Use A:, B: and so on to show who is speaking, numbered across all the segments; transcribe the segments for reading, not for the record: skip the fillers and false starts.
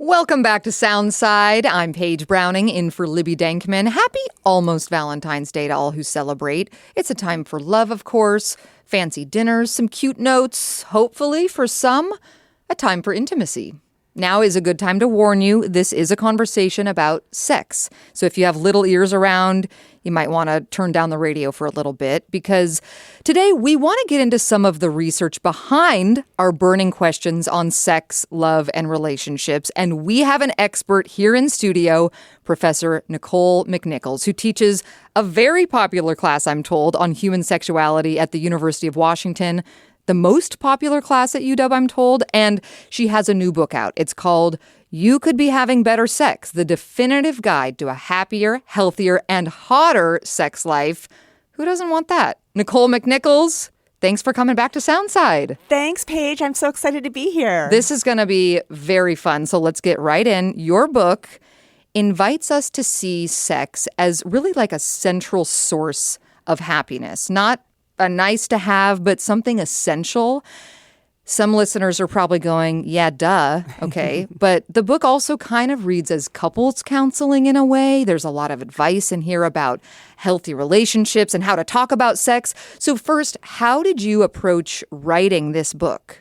A: Welcome back to Soundside. I'm Paige Browning, in for Libby Dankman. Happy almost Valentine's Day to all who celebrate. It's a time for love, of course, fancy dinners, some cute notes, hopefully for some, a time for intimacy. Now is a good time to warn you, this is a conversation about sex. So if you have little ears around, you might want to turn down the radio for a little bit, because today we want to get into some of the research behind our burning questions on sex, love, and relationships. And we have an expert here in studio, Professor Nicole McNichols, who teaches a very popular class, I'm told, on human sexuality at the University of Washington. The most popular class at UW, I'm told, and she has a new book out. It's called You Could Be Having Better Sex, the definitive guide to a happier, healthier, and hotter sex life. Who doesn't want that? Nicole McNichols, thanks for coming back to Soundside.
B: Thanks, Paige. I'm so excited to be here.
A: This is going to be very fun, so let's get right in. Your book invites us to see sex as really like a central source of happiness, not a nice to have, but something essential. Some listeners are probably going, yeah, duh. Okay. But the book also kind of reads as couples counseling in a way. There's a lot of advice in here about healthy relationships and how to talk about sex. So first, how did you approach writing this book?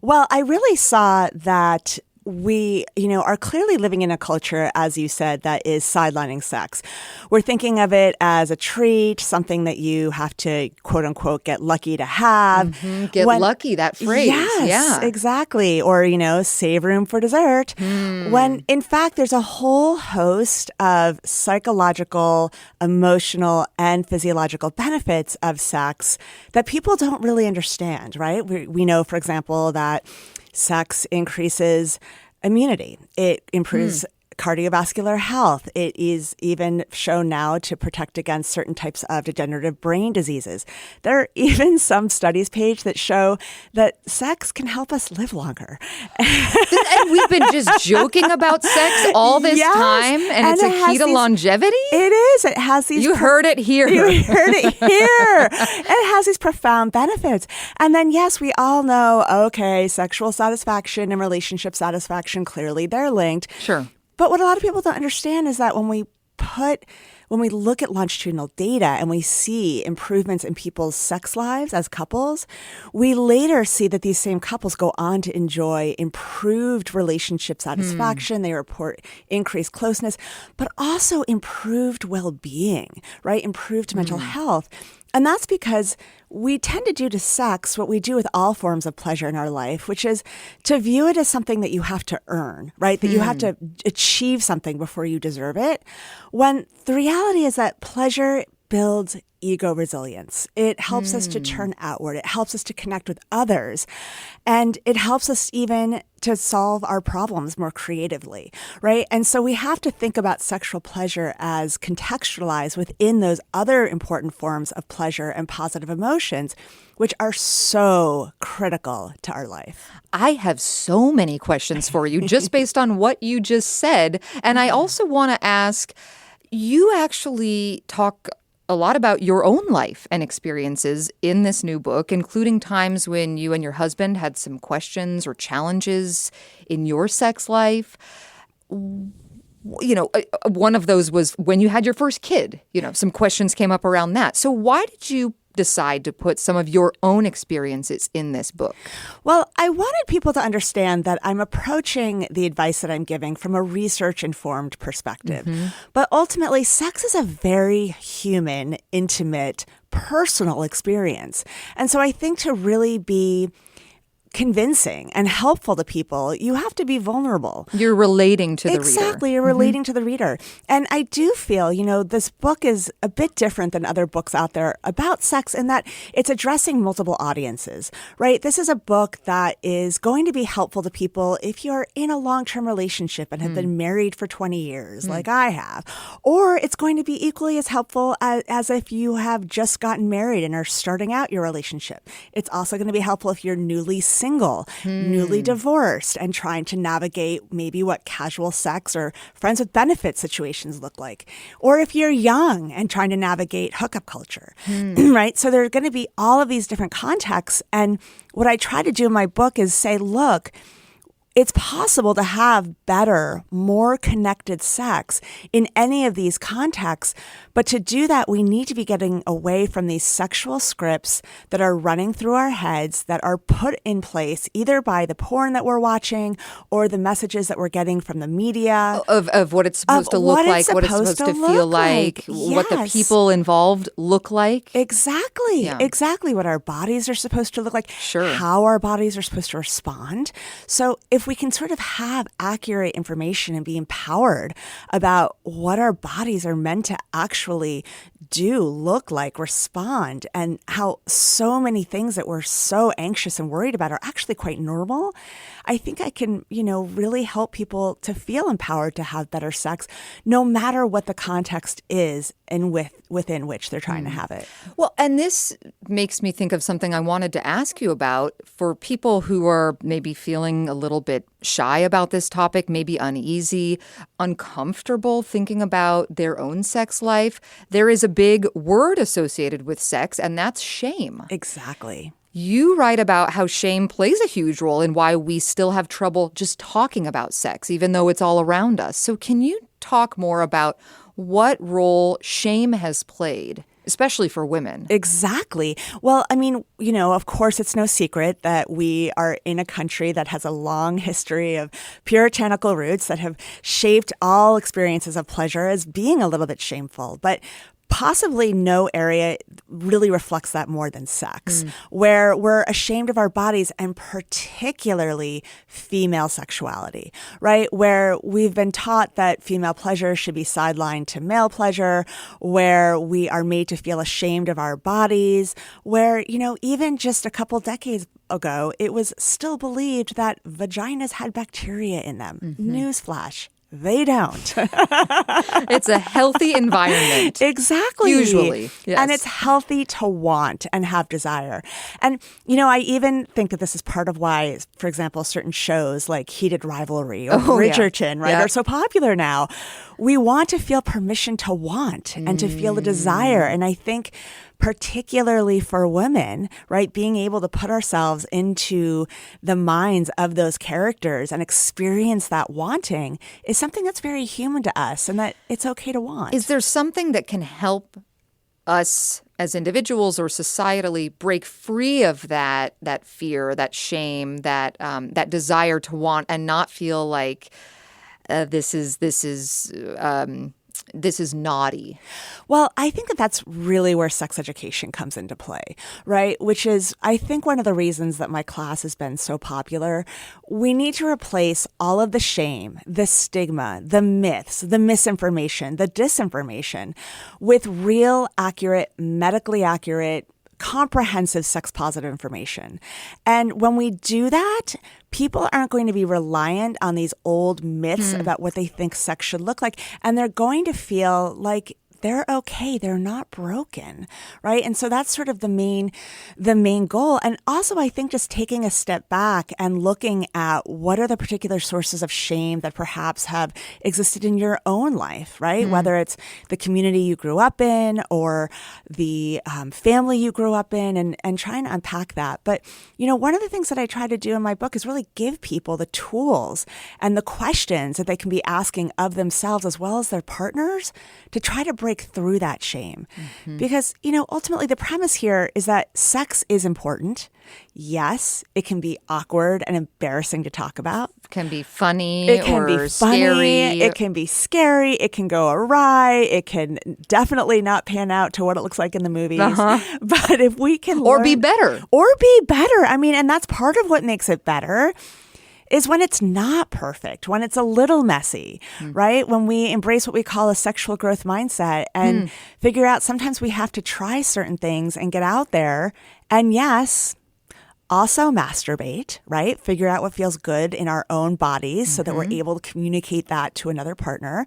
B: Well, I really saw that we, are clearly living in a culture, as you said, that is sidelining sex. We're thinking of it as a treat, something that you have to, quote unquote, get lucky to have.
A: Mm-hmm. Get lucky, that phrase.
B: Yes,
A: yeah.
B: Exactly. Or, save room for dessert. When in fact, there's a whole host of psychological, emotional, and physiological benefits of sex that people don't really understand, right? We know, for example, that sex increases immunity. It improves cardiovascular health. It is even shown now to protect against certain types of degenerative brain diseases. There are even some studies, Paige, that show that sex can help us live longer.
A: And we've been just joking about sex all this time, and it's a key to longevity?
B: It is. It has these...
A: You heard it here.
B: You heard it here. It has these profound benefits. And then, yes, we all know, okay, sexual satisfaction and relationship satisfaction, clearly they're linked.
A: Sure.
B: But what a lot of people don't understand is that when we look at longitudinal data and we see improvements in people's sex lives as couples, we later see that these same couples go on to enjoy improved relationship satisfaction. They report increased closeness, but also improved well-being, right? Improved mental health. And that's because we tend to do to sex what we do with all forms of pleasure in our life, which is to view it as something that you have to earn, right? That you have to achieve something before you deserve it. When the reality is that pleasure builds ego resilience. It helps us to turn outward. It helps us to connect with others. And it helps us even to solve our problems more creatively, right? And so we have to think about sexual pleasure as contextualized within those other important forms of pleasure and positive emotions, which are so critical to our life.
A: I have so many questions for you just based on what you just said. And I also want to ask, you actually talk a lot about your own life and experiences in this new book, including times when you and your husband had some questions or challenges in your sex life. One of those was when you had your first kid. Some questions came up around that. So why did you decide to put some of your own experiences in this book?
B: Well, I wanted people to understand that I'm approaching the advice that I'm giving from a research-informed perspective. But ultimately, sex is a very human, intimate, personal experience. And so I think to really be convincing and helpful to people, you have to be vulnerable.
A: You're relating to the reader.
B: Exactly. You're relating to the reader. And I do feel, this book is a bit different than other books out there about sex in that it's addressing multiple audiences, right? This is a book that is going to be helpful to people if you're in a long-term relationship and have been married for 20 years, like I have. Or it's going to be equally as helpful as if you have just gotten married and are starting out your relationship. It's also going to be helpful if you're newly single, newly divorced, and trying to navigate maybe what casual sex or friends with benefits situations look like. Or if you're young and trying to navigate hookup culture, right? So there are going to be all of these different contexts. And what I try to do in my book is say, look, it's possible to have better, more connected sex in any of these contexts. But to do that, we need to be getting away from these sexual scripts that are running through our heads, that are put in place either by the porn that we're watching or the messages that we're getting from the media.
A: Of what it's supposed to look like, what it's supposed to feel like, what the people involved look like.
B: Exactly.
A: Yeah.
B: Exactly what our bodies are supposed to look like.
A: Sure.
B: How our bodies are supposed to respond. So if we can sort of have accurate information and be empowered about what our bodies are meant to actually do, look like, respond, and how so many things that we're so anxious and worried about are actually quite normal, I think I can, really help people to feel empowered to have better sex, no matter what the context is and within which they're trying to have it.
A: Well, and this makes me think of something I wanted to ask you about for people who are maybe feeling a little bit shy about this topic, maybe uneasy, uncomfortable thinking about their own sex life. There is a big word associated with sex, and that's shame.
B: Exactly.
A: You write about how shame plays a huge role in why we still have trouble just talking about sex, even though it's all around us. So can you talk more about what role shame has played, especially for women?
B: Exactly. Well, I mean, of course, it's no secret that we are in a country that has a long history of puritanical roots that have shaped all experiences of pleasure as being a little bit shameful. But possibly no area really reflects that more than sex, where we're ashamed of our bodies, and particularly female sexuality, right? Where we've been taught that female pleasure should be sidelined to male pleasure, where we are made to feel ashamed of our bodies, where, even just a couple decades ago, it was still believed that vaginas had bacteria in them. Newsflash. They don't.
A: It's a healthy environment.
B: Exactly.
A: Usually. Yes.
B: And it's healthy to want and have desire. And, I even think that this is part of why, for example, certain shows like Heated Rivalry or Bridgerton, right, are so popular now. We want to feel permission to want and to feel the desire. And I think particularly for women, right, being able to put ourselves into the minds of those characters and experience that wanting is something that's very human to us, and that it's okay to want.
A: Is there something that can help us as individuals or societally break free of that fear, that shame, that desire to want, and not feel like this is naughty?
B: Well, I think that that's really where sex education comes into play, right? Which is, I think, one of the reasons that my class has been so popular. We need to replace all of the shame, the stigma, the myths, the misinformation, the disinformation with real, accurate, medically accurate, comprehensive sex positive information. And when we do that, people aren't going to be reliant on these old myths about what they think sex should look like. And they're going to feel like they're okay. They're not broken, right? And so that's sort of the main goal. And also, I think just taking a step back and looking at what are the particular sources of shame that perhaps have existed in your own life, right? Whether it's the community you grew up in or the family you grew up in, and trying to unpack that. But, one of the things that I try to do in my book is really give people the tools and the questions that they can be asking of themselves as well as their partners to try to break through that shame. Because, ultimately the premise here is that sex is important. Yes, it can be awkward and embarrassing to talk about.
A: It can be funny.
B: It can be funny.
A: Scary.
B: It can be scary. It can go awry. It can definitely not pan out to what it looks like in the movies. But if we can
A: be better.
B: I mean, and that's part of what makes it better. Is when it's not perfect, when it's a little messy, right? When we embrace what we call a sexual growth mindset and figure out sometimes we have to try certain things and get out there. And yes, also masturbate, right? Figure out what feels good in our own bodies so that we're able to communicate that to another partner.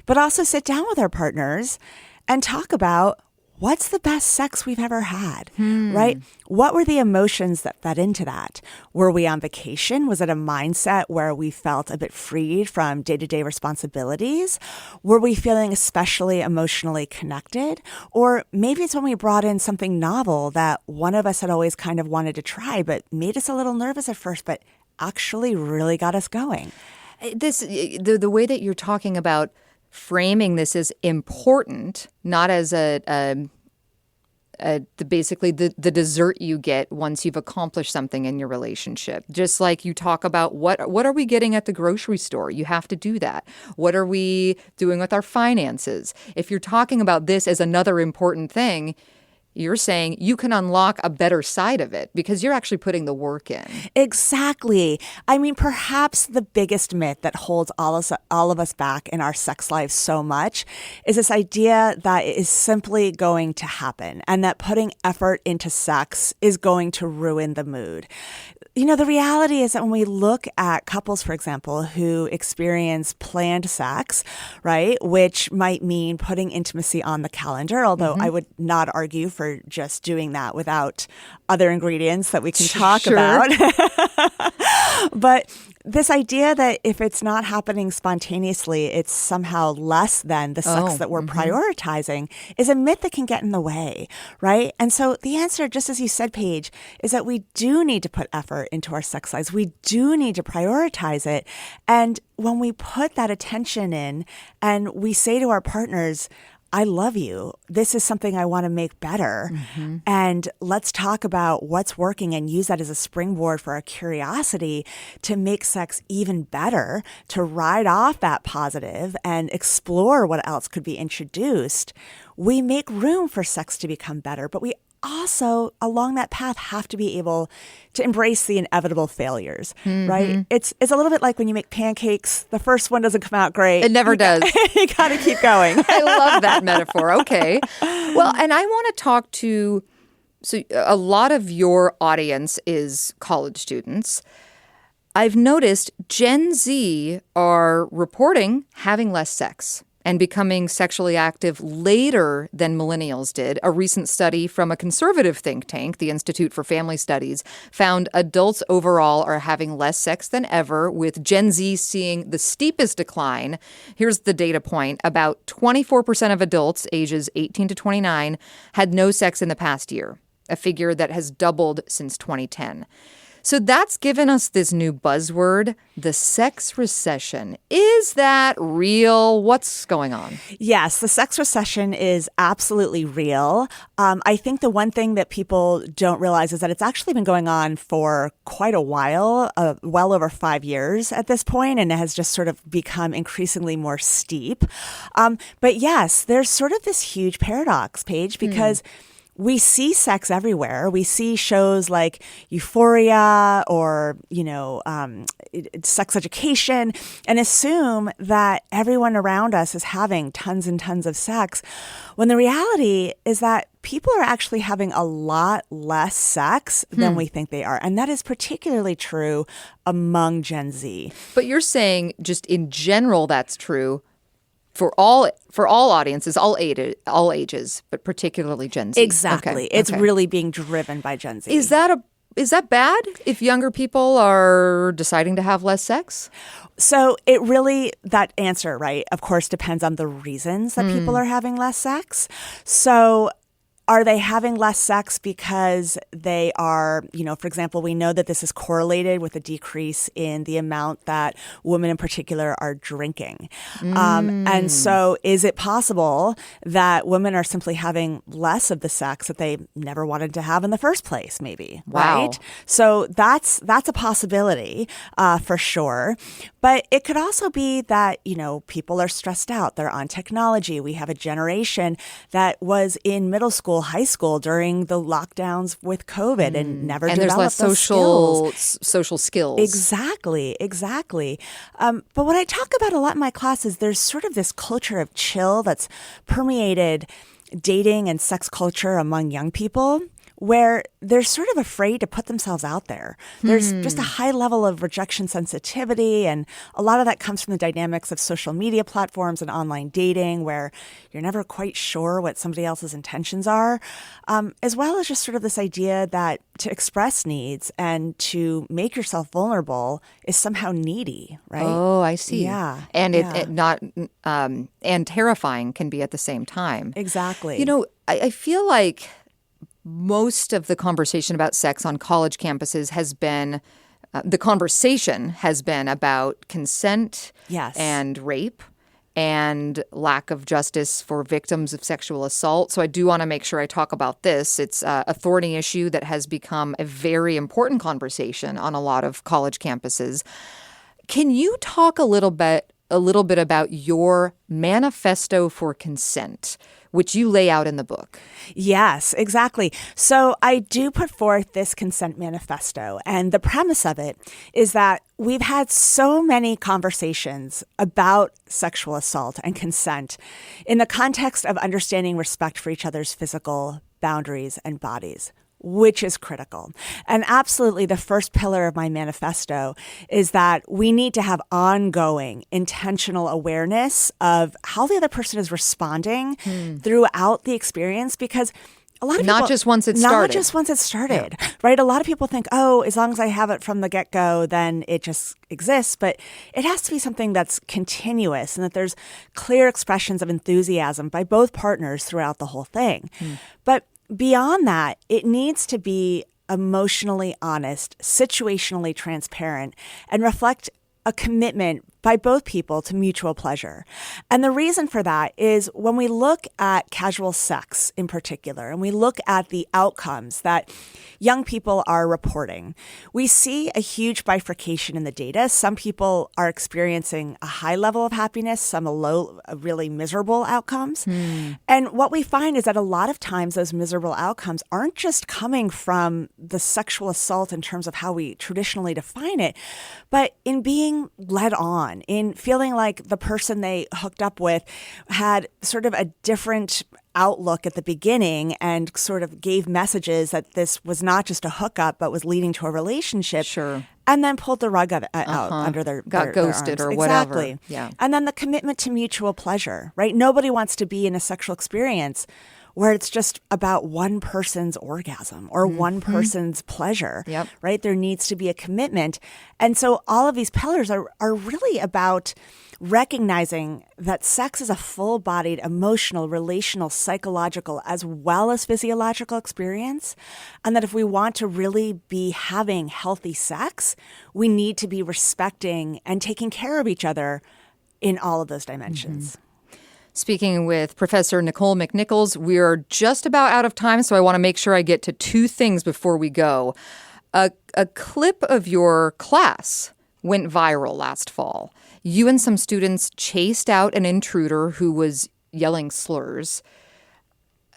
B: But also sit down with our partners and talk about what's the best sex we've ever had, right? What were the emotions that fed into that? Were we on vacation? Was it a mindset where we felt a bit freed from day-to-day responsibilities? Were we feeling especially emotionally connected? Or maybe it's when we brought in something novel that one of us had always kind of wanted to try, but made us a little nervous at first, but actually really got us going.
A: The way that you're talking about framing this as important, not as basically the dessert you get once you've accomplished something in your relationship. Just like you talk about what are we getting at the grocery store? You have to do that. What are we doing with our finances? If you're talking about this as another important thing, you're saying you can unlock a better side of it because you're actually putting the work in.
B: Exactly. I mean, perhaps the biggest myth that holds all of us back in our sex lives so much is this idea that it is simply going to happen and that putting effort into sex is going to ruin the mood. You know, the reality is that when we look at couples, for example, who experience planned sex, right, which might mean putting intimacy on the calendar, although I would not argue for just doing that without other ingredients that we can talk about. But this idea that if it's not happening spontaneously, it's somehow less than the sex that we're prioritizing is a myth that can get in the way, right? And so the answer, just as you said, Paige, is that we do need to put effort into our sex lives. We do need to prioritize it. And when we put that attention in and we say to our partners, I love you. This is something I want to make better. And let's talk about what's working and use that as a springboard for our curiosity to make sex even better, to ride off that positive and explore what else could be introduced. We make room for sex to become better, but we also, along that path, have to be able to embrace the inevitable failures, right? It's a little bit like when you make pancakes. The first one doesn't come out great.
A: It never does.
B: You got to keep going.
A: I love that metaphor. Okay. Well, and I want to talk to, so a lot of your audience is college students. I've noticed Gen Z are reporting having less sex and becoming sexually active later than millennials did. A recent study from a conservative think tank, the Institute for Family Studies, found adults overall are having less sex than ever, with Gen Z seeing the steepest decline. Here's the data point. About 24% of adults ages 18 to 29 had no sex in the past year, a figure that has doubled since 2010. So that's given us this new buzzword, the sex recession. Is that real? What's going on? Yes,
B: the sex recession is absolutely real. I think the one thing that people don't realize is that it's actually been going on for quite a while, well over 5 years at this point, and it has just sort of become increasingly more steep. But yes, there's sort of this huge paradox, Paige, because we see sex everywhere. We see shows like Euphoria or, sex education and assume that everyone around us is having tons and tons of sex, when the reality is that people are actually having a lot less sex than we think they are. And that is particularly true among Gen Z.
A: But you're saying just in general that's true for all audiences, all ages, but particularly Gen Z.
B: Exactly. It's really being driven by Gen Z.
A: Is that bad if younger people are deciding to have less sex?
B: So that answer, right, of course, depends on the reasons that people are having less sex. So are they having less sex because they are, for example, we know that this is correlated with a decrease in the amount that women in particular are drinking. And so is it possible that women are simply having less of the sex that they never wanted to have in the first place, maybe?
A: Wow.
B: Right? So that's a possibility for sure. But it could also be that, people are stressed out. They're on technology. We have a generation that was in middle school, high school during the lockdowns with COVID and never developed those skills.
A: Social skills.
B: Exactly. But what I talk about a lot in my classes, there's sort of this culture of chill that's permeated dating and sex culture among young people, where they're sort of afraid to put themselves out there. There's just a high level of rejection sensitivity, and a lot of that comes from the dynamics of social media platforms and online dating, where you're never quite sure what somebody else's intentions are, as well as just sort of this idea that to express needs and to make yourself vulnerable is somehow needy, right?
A: Oh, I see.
B: Yeah.
A: And it not and terrifying can be at the same time.
B: Exactly.
A: I feel like most of the conversation about sex on college campuses has been the conversation has been about consent
B: Yes.
A: and rape and lack of justice for victims of sexual assault. So I do want to make sure I talk about this. It's a thorny issue that has become a very important conversation on a lot of college campuses. Can you talk a little bit about your manifesto for consent, which you lay out in the book?
B: Yes, exactly. So I do put forth this consent manifesto, and the premise of it is that we've had so many conversations about sexual assault and consent in the context of understanding respect for each other's physical boundaries and bodies, which is critical. And absolutely, the first pillar of my manifesto is that we need to have ongoing, intentional awareness of how the other person is responding throughout the experience, because a lot of people,
A: not just once it started,
B: right? A lot of people think, oh, as long as I have it from the get-go, then it just exists. But it has to be something that's continuous and that there's clear expressions of enthusiasm by both partners throughout the whole thing. But beyond that, it needs to be emotionally honest, situationally transparent, and reflect a commitment by both people to mutual pleasure. And the reason for that is when we look at casual sex in particular, and we look at the outcomes that young people are reporting, we see a huge bifurcation in the data. Some people are experiencing a high level of happiness, some a low, really miserable outcomes. And what we find is that a lot of times those miserable outcomes aren't just coming from the sexual assault in terms of how we traditionally define it, but in being led on, in feeling like the person they hooked up with had sort of a different outlook at the beginning and sort of gave messages that this was not just a hookup, but was leading to a relationship.
A: Sure.
B: And then pulled the rug out under their
A: ghosted
B: their
A: or
B: arms.
A: whatever.
B: Exactly.
A: Yeah.
B: And then the commitment to mutual pleasure, right? Nobody wants to be in a sexual experience where it's just about one person's orgasm or one person's pleasure, right? There needs to be a commitment. And so all of these pillars are really about recognizing that sex is a full-bodied, emotional, relational, psychological, as well as physiological experience. And that if we want to really be having healthy sex, we need to be respecting and taking care of each other in all of those dimensions.
A: Speaking with Professor Nicole McNichols, we're just about out of time, so I want to make sure I get to two things before we go. A clip of your class went viral last fall. You and some students chased out an intruder who was yelling slurs.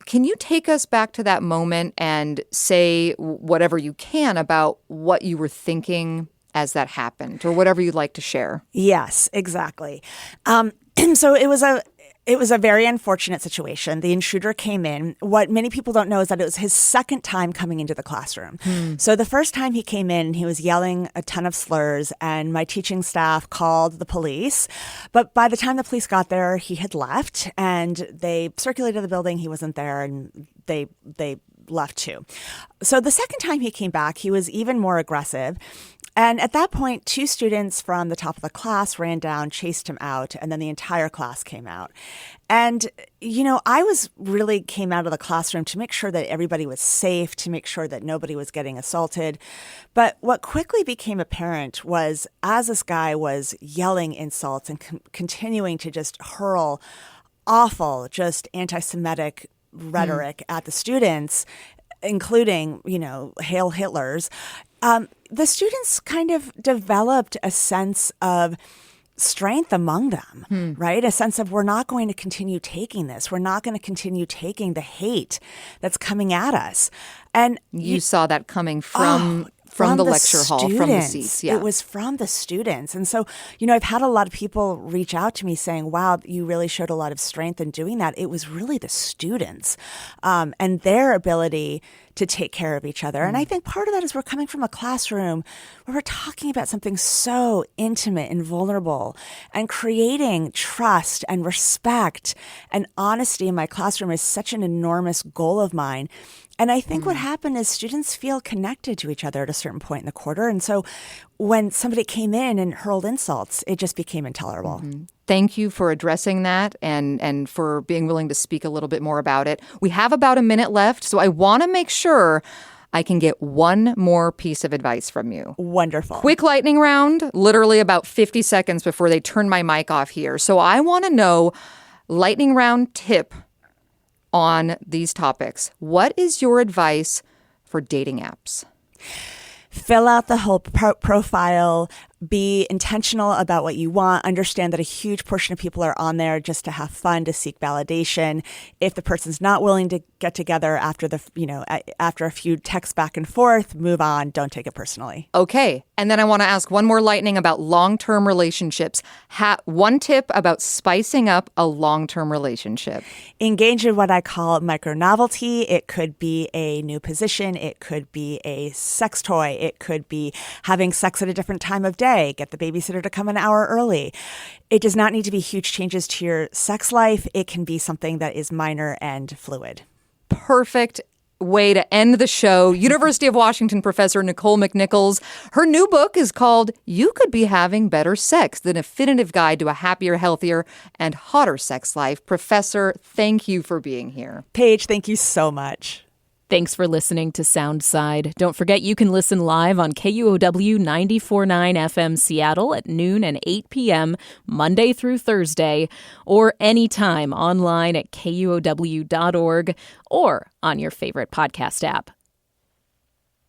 A: Can you take us back to that moment and say whatever you can about what you were thinking as that happened, or whatever you'd like to share?
B: Yes, exactly. So it was a very unfortunate situation. The intruder came in. What many people don't know is that it was his second time coming into the classroom. So the first time he came in, he was yelling a ton of slurs, and my teaching staff called the police. But by the time the police got there, he had left, and they circulated the building. He wasn't there, and they left too. So the second time he came back, he was even more aggressive. And at that point, two students from the top of the class ran down, chased him out, and then the entire class came out. And, you know, I came out of the classroom to make sure that everybody was safe, to make sure that nobody was getting assaulted. But what quickly became apparent was as this guy was yelling insults and continuing to just hurl awful, just anti-Semitic rhetoric at the students, including, you know, Hail Hitlers, the students kind of developed a sense of strength among them, right? A sense of, we're not going to continue taking this. We're not going to continue taking the hate that's coming at us. And
A: you saw that coming from the lecture hall, from the seats. Yeah.
B: It was from the students. And so, you know, I've had a lot of people reach out to me saying, wow, you really showed a lot of strength in doing that. It was really the students and their ability to take care of each other. And I think part of that is we're coming from a classroom where we're talking about something so intimate and vulnerable, and creating trust and respect and honesty in my classroom is such an enormous goal of mine. And I think what happened is students feel connected to each other at a certain point in the quarter. And so when somebody came in and hurled insults, it just became intolerable.
A: Thank you for addressing that and for being willing to speak a little bit more about it. We have about a minute left, so I want to make sure I can get one more piece of advice from you.
B: Wonderful.
A: Quick lightning round, literally about 50 seconds before they turn my mic off here. So I want to know, lightning round tip on these topics. What is your advice for dating apps?
B: Fill out the whole profile. Be intentional about what you want. Understand that a huge portion of people are on there just to have fun, to seek validation. If the person's not willing to get together after after a few texts back and forth, move on. Don't take it personally.
A: Okay. And then I want to ask one more lightning about long-term relationships. One tip about spicing up a long-term relationship.
B: Engage in what I call micro-novelty. It could be a new position. It could be a sex toy. It could be having sex at a different time of day. Get the babysitter to come an hour early. It does not need to be huge changes to your sex life. It can be something that is minor and fluid.
A: Perfect way to end the show. University of Washington professor Nicole McNichols. Her new book is called You Could Be Having Better Sex, the definitive guide to a happier, healthier, and hotter sex life. Professor, thank you for being here.
B: Paige, thank you so much.
C: Thanks for listening to Soundside. Don't forget you can listen live on KUOW 94.9 FM Seattle at noon and 8 p.m. Monday through Thursday, or anytime online at KUOW.org or on your favorite podcast app.